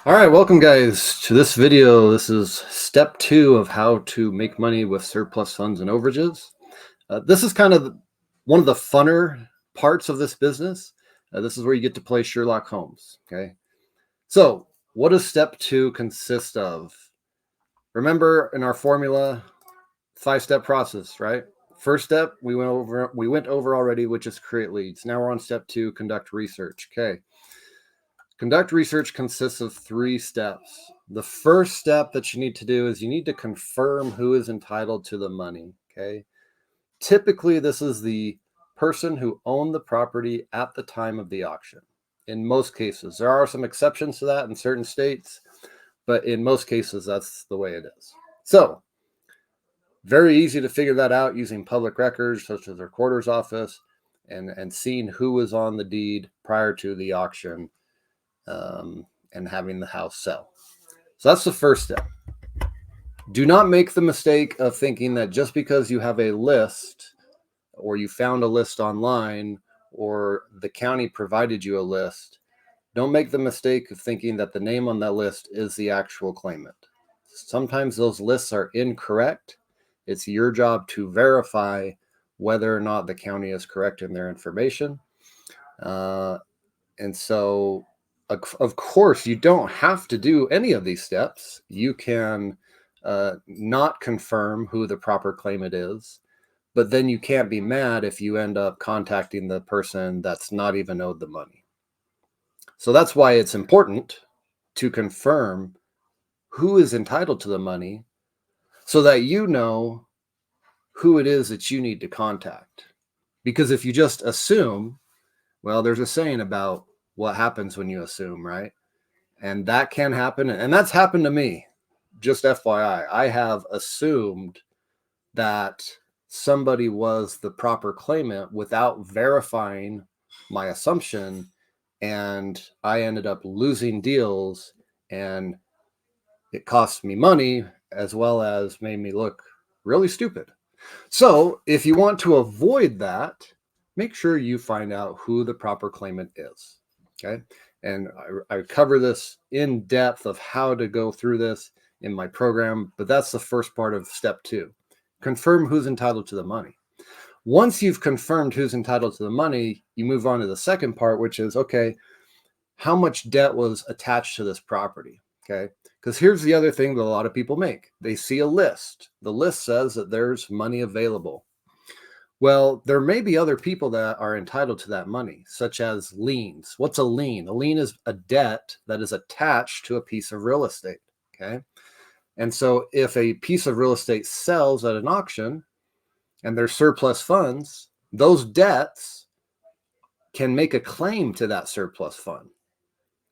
All right, welcome guys to this video. This is step 2 of how to make money with surplus funds and overages. This is kind of one of the funner parts of this business. This is where you get to play Sherlock Holmes. Okay, so what does step 2 consist of? Remember in our formula, 5-step process, right? First step we went over already, which is create leads. Now we're on step 2, conduct research. Okay. Conduct research consists of 3 steps. The first step that you need to do is you need to confirm who is entitled to the money. Okay. Typically, this is the person who owned the property at the time of the auction. In most cases, there are some exceptions to that in certain states, but in most cases, that's the way it is. So, very easy to figure that out using public records such as the recorder's office and seeing who was on the deed prior to the auction. And having the house sell. So that's the first step. Do not make the mistake of thinking that just because you have a list or you found a list online or the county provided you a list, don't make the mistake of thinking that the name on that list is the actual claimant. Sometimes those lists are incorrect. It's your job to verify whether or not the county is correct in their information. And so of course, you don't have to do any of these steps. You can not confirm who the proper claimant is, but then you can't be mad if you end up contacting the person that's not even owed the money. So that's why it's important to confirm who is entitled to the money so that you know who it is that you need to contact. Because if you just assume, well, there's a saying about what happens when you assume, right? And that can happen. And that's happened to me. Just FYI, I have assumed that somebody was the proper claimant without verifying my assumption. And I ended up losing deals, and it cost me money as well as made me look really stupid. So if you want to avoid that, make sure you find out who the proper claimant is. Okay. And I cover this in depth of how to go through this in my program, but that's the first part of step 2. Confirm who's entitled to the money. Once you've confirmed who's entitled to the money, you move on to the second part, which is, okay, how much debt was attached to this property? Okay. Because here's the other thing that a lot of people make. They see a list. The list says that there's money available. Well, there may be other people that are entitled to that money, such as liens. What's a lien? A lien is a debt that is attached to a piece of real estate. Okay. And so if a piece of real estate sells at an auction and there's surplus funds, those debts can make a claim to that surplus fund.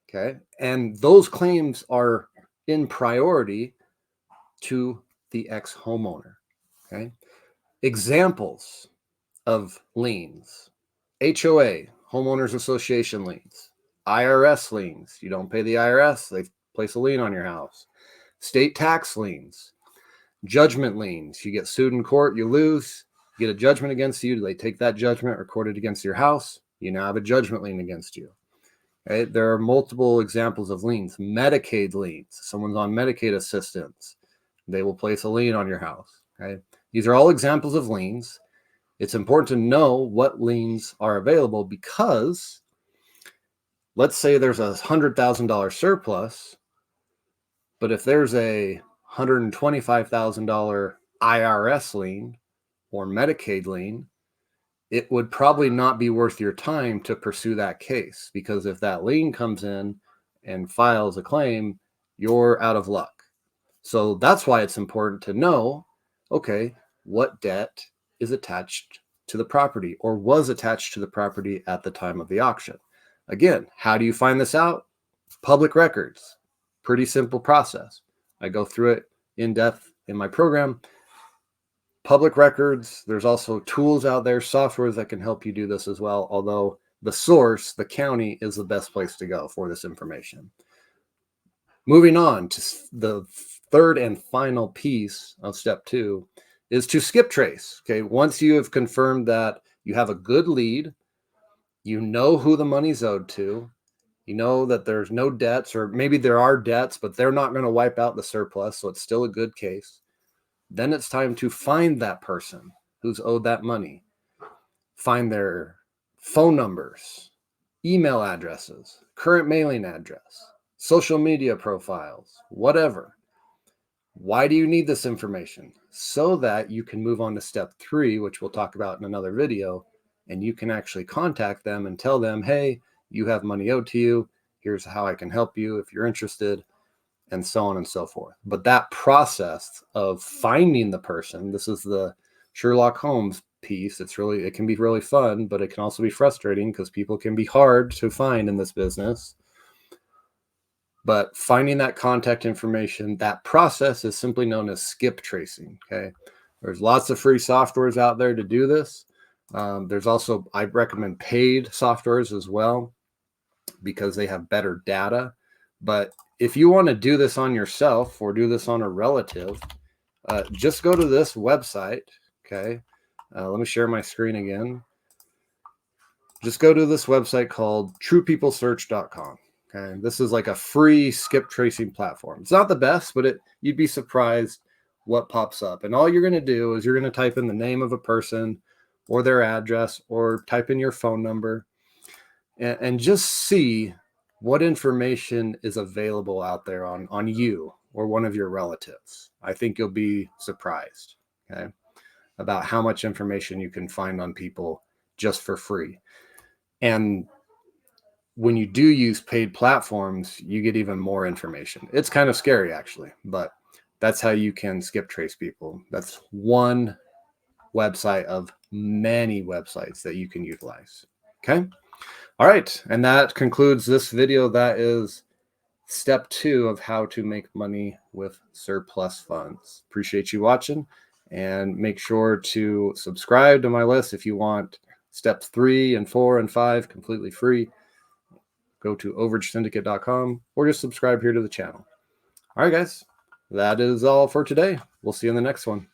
Okay. And those claims are in priority to the ex-homeowner. Okay. Examples of liens: HOA, homeowners association liens; IRS liens, you don't pay the IRS, they place a lien on your house; state tax liens; judgment liens, you get sued in court, you lose, you get a judgment against you, they take that judgment, record it against your house, you now have a judgment lien against you. Okay? There are multiple examples of liens. Medicaid liens, someone's on Medicaid assistance, they will place a lien on your house. Okay? These are all examples of liens. It's important to know what liens are available because let's say there's a $100,000 surplus, but if there's a $125,000 IRS lien or Medicaid lien, it would probably not be worth your time to pursue that case, because if that lien comes in and files a claim, you're out of luck. So that's why it's important to know, okay, what debt is attached to the property or was attached to the property at the time of the auction. Again, how do you find this out? Public records. Pretty simple process. I go through it in depth in my program. Public records. There's also tools out there, softwares that can help you do this as well, although the source, the county, is the best place to go for this information. Moving on to the third and final piece of step 2 is to skip trace. Okay, once you have confirmed that you have a good lead, you know who the money's owed to, you know that there's no debts, or maybe there are debts, but they're not going to wipe out the surplus, so it's still a good case. Then it's time to find that person who's owed that money. Find their phone numbers, email addresses, current mailing address, social media profiles, whatever. Why do you need this information? So that you can move on to step 3, which we'll talk about in another video, and you can actually contact them and tell them, hey, you have money owed to you. Here's how I can help you if you're interested, and so on and so forth. But that process of finding the person, this is the Sherlock Holmes piece. It can be really fun, but it can also be frustrating because people can be hard to find in this business. But finding that contact information, that process is simply known as skip tracing. Okay. There's lots of free softwares out there to do this. There's also, I recommend paid softwares as well because they have better data. But if you want to do this on yourself or do this on a relative, just go to this website. Okay. Let me share my screen again. Just go to this website called truepeoplesearch.com. Okay. This is like a free skip tracing platform. It's not the best, but you'd be surprised what pops up. And all you're going to do is you're going to type in the name of a person or their address, or type in your phone number, and just see what information is available out there on you or one of your relatives. I think you'll be surprised, okay, about how much information you can find on people just for free. And when you do use paid platforms, you get even more information. It's kind of scary, actually, but that's how you can skip trace people. That's one website of many websites that you can utilize. Okay. All right. And that concludes this video. That is step 2 of how to make money with surplus funds. Appreciate you watching, and make sure to subscribe to my list if you want steps 3 and 4 and 5 completely free. Go to overagesyndicate.com or just subscribe here to the channel. All right, guys, that is all for today. We'll see you in the next one.